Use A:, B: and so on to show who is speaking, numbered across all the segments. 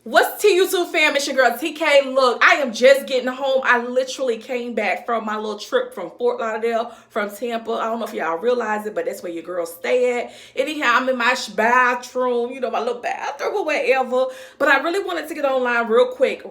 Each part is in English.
A: What's to YouTube fam? It's your girl TK. Look, I am just getting home. I literally came back from my little trip from Fort Lauderdale, from Tampa. I don't know if y'all realize it, but that's where your girl stay at. Anyhow, I'm in my bathroom, my little bathroom or whatever. But I really wanted to get online real quick,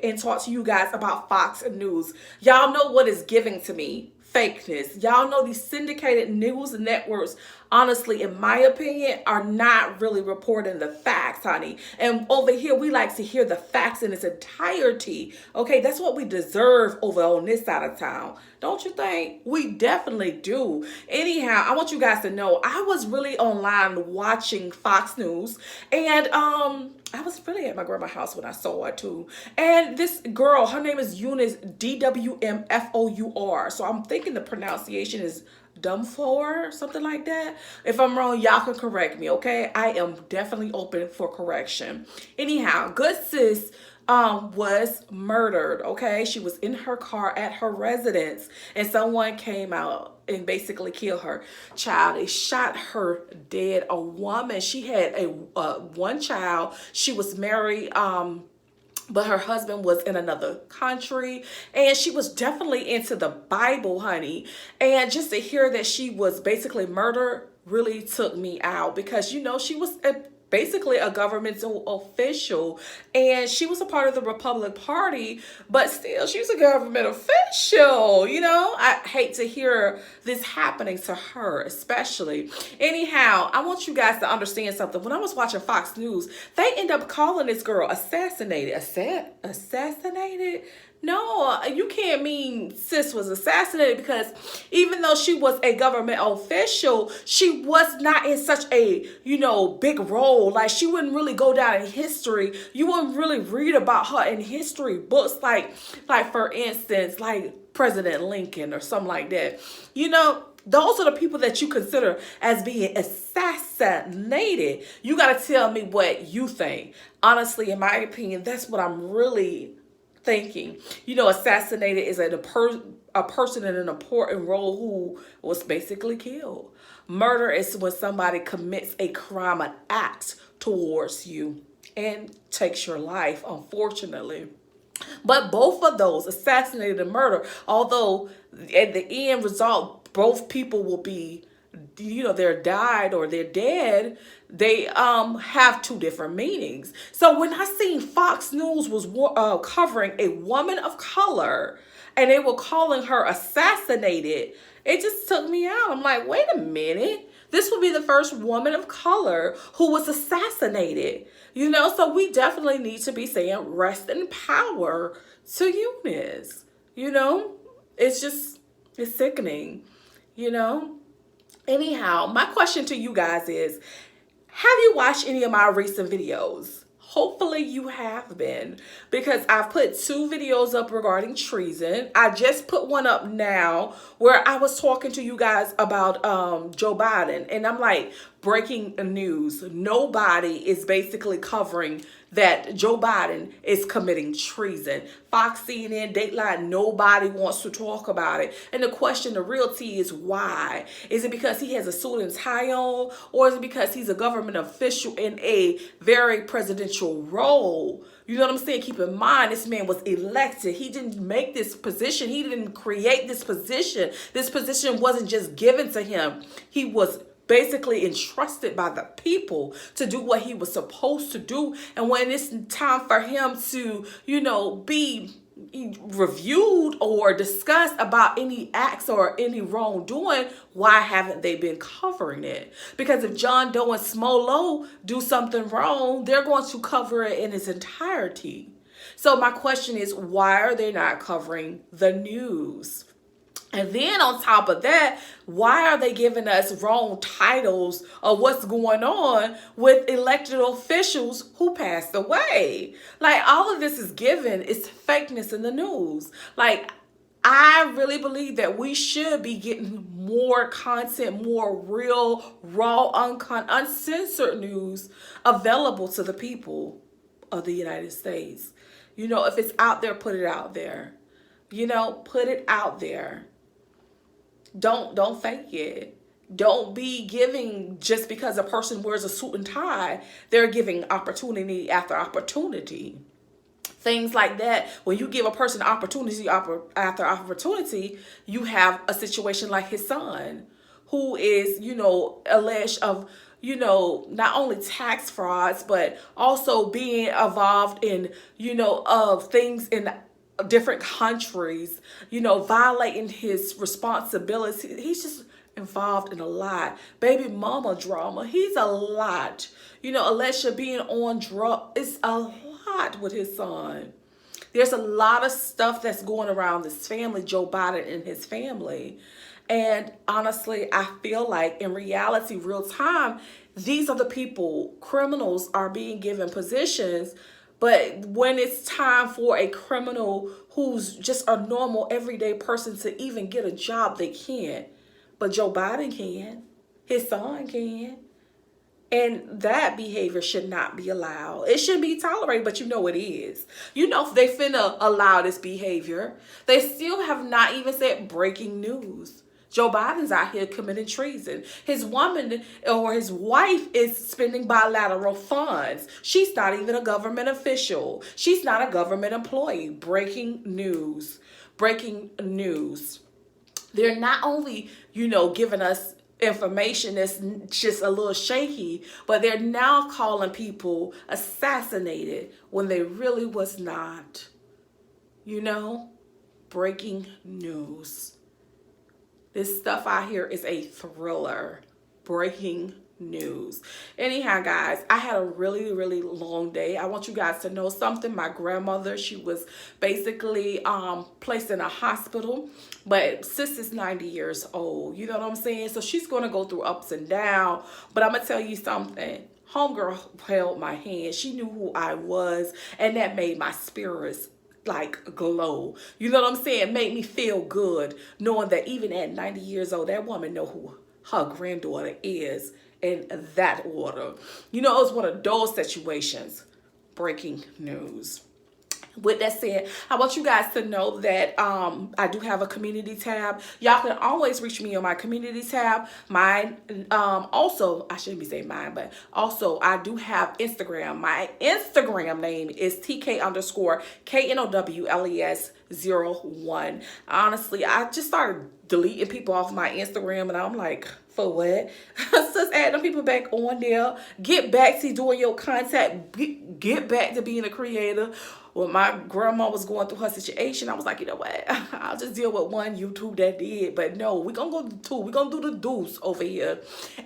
A: and talk to you guys about Fox News. Y'all know what is giving to me. Fakeness. Y'all know these syndicated news networks, honestly, in my opinion, are not really reporting the facts, honey. And over here, we like to hear the facts in its entirety. Okay, that's what we deserve over on this side of town. Don't you think? We definitely do. Anyhow, I want you guys to know I was really online watching Fox News, and I was really at my grandma's house when I saw it too. And this girl, her name is Eunice, Dwumfour. So I'm thinking the pronunciation is Dwumfour, something like that. If I'm wrong, y'all can correct me, okay? I am definitely open for correction. Anyhow, good sis was murdered, okay? She was in her car at her residence, and someone came out and basically killed her. Child, they shot her dead. A woman, she had a one child. She was married, but her husband was in another country, and she was definitely into the Bible, honey. And just to hear that she was basically murdered really took me out, because she was basically a governmental official, and she was a part of the Republican Party, but still she was a government official. I hate to hear this happening to her, especially. Anyhow, I want you guys to understand something. When I was watching Fox News, they end up calling this girl assassinated. Assassinated? No, you can't mean sis was assassinated, because even though she was a government official, she was not in such a, big role. Like, she wouldn't really go down in history. You wouldn't really read about her in history books, like for instance, like President Lincoln or something like that. Those are the people that you consider as being assassinated. You got to tell me what you think. Honestly, in my opinion, that's what I'm really thinking. Assassinated is a person in an important role who was basically killed. Murder is when somebody commits a crime, an act towards you, and takes your life, unfortunately. But both of those, assassinated and murder, although at the end result, both people will be, they're died or they're dead, they have two different meanings. So when I seen Fox News was covering a woman of color, and they were calling her assassinated, it just took me out. I'm like, wait a minute. This would be the first woman of color who was assassinated. So we definitely need to be saying rest in power to Eunice. It's sickening, Anyhow, my question to you guys is, have you watched any of my recent videos? Hopefully you have been, because I've put 2 videos up regarding treason. I just put one up now where I was talking to you guys about Joe Biden, and I'm like, breaking news. Nobody is basically covering that Joe Biden is committing treason. Fox, CNN, Dateline, nobody wants to talk about it. And the question, the real tea is why? Is it because he has a suit and tie on? Or is it because he's a government official in a very presidential role? You know what I'm saying? Keep in mind, this man was elected. He didn't make this position. He didn't create this position. This position wasn't just given to him. He was basically entrusted by the people to do what he was supposed to do. And when it's time for him to, be reviewed or discussed about any acts or any wrongdoing, why haven't they been covering it? Because if John Doe and Smolo do something wrong, they're going to cover it in its entirety. So my question is, why are they not covering the news? And then on top of that, why are they giving us wrong titles of what's going on with elected officials who passed away? Like, all of this is given, it's fakeness in the news. Like, I really believe that we should be getting more content, more real, raw, uncensored news available to the people of the United States. If it's out there, put it out there. Put it out there. Don't fake it. Don't be giving just because a person wears a suit and tie. They're giving opportunity after opportunity. Things like that. When you give a person opportunity after opportunity, you have a situation like his son, who is, alleged of, not only tax frauds, but also being involved in, of things in different countries, violating his responsibility. He's just involved in a lot. Baby mama drama. He's a lot. Alessia being on drug. It's a lot with his son. There's a lot of stuff that's going around this family, Joe Biden and his family. And honestly, I feel like in reality, real time, these are the people, criminals are being given positions. But when it's time for a criminal who's just a normal, everyday person to even get a job, they can't. But Joe Biden can. His son can. And that behavior should not be allowed. It shouldn't be tolerated, but it is. If they finna allow this behavior, they still have not even said breaking news. Joe Biden's out here committing treason. His woman or his wife is spending bilateral funds. She's not even a government official. She's not a government employee. Breaking news. Breaking news. They're not only, giving us information that's just a little shaky, but they're now calling people assassinated when they really was not. Breaking news. This stuff out here is a thriller. Breaking news. Anyhow, guys, I had a really, really long day. I want you guys to know something. My grandmother, she was basically placed in a hospital, but sis is 90 years old. You know what I'm saying? So she's going to go through ups and downs, but I'm going to tell you something. Homegirl held my hand. She knew who I was, and that made my spirits like glow. You know what I'm saying? Made me feel good knowing that even at 90 years old, that woman know who her granddaughter is in that order. It was one of those situations. Breaking news. With that said, I want you guys to know that I do have a community tab. Y'all can always reach me on my community tab. Mine, also, I shouldn't be saying mine, but also I do have Instagram. My Instagram name is TK_KNOWLES01. Honestly, I just started deleting people off my Instagram, and I'm like, for what? Just add them people back on there. Get back to doing your content. Get back to being a creator. When my grandma was going through her situation, I was like, you know what? I'll just deal with one YouTube that did. But no, we're going to go to two. We're going to do the deuce over here.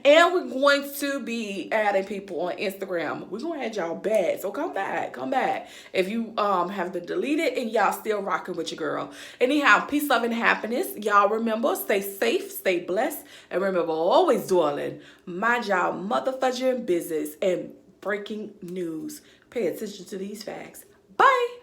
A: And we're going to be adding people on Instagram. We're going to add y'all back. So come back. Come back. If you have been deleted and y'all still rocking with your girl. Anyhow, peace, love, and happiness. Y'all remember, stay safe, stay blessed. And remember, always, darling, mind y'all motherfucking business and breaking news. Pay attention to these facts. Bye.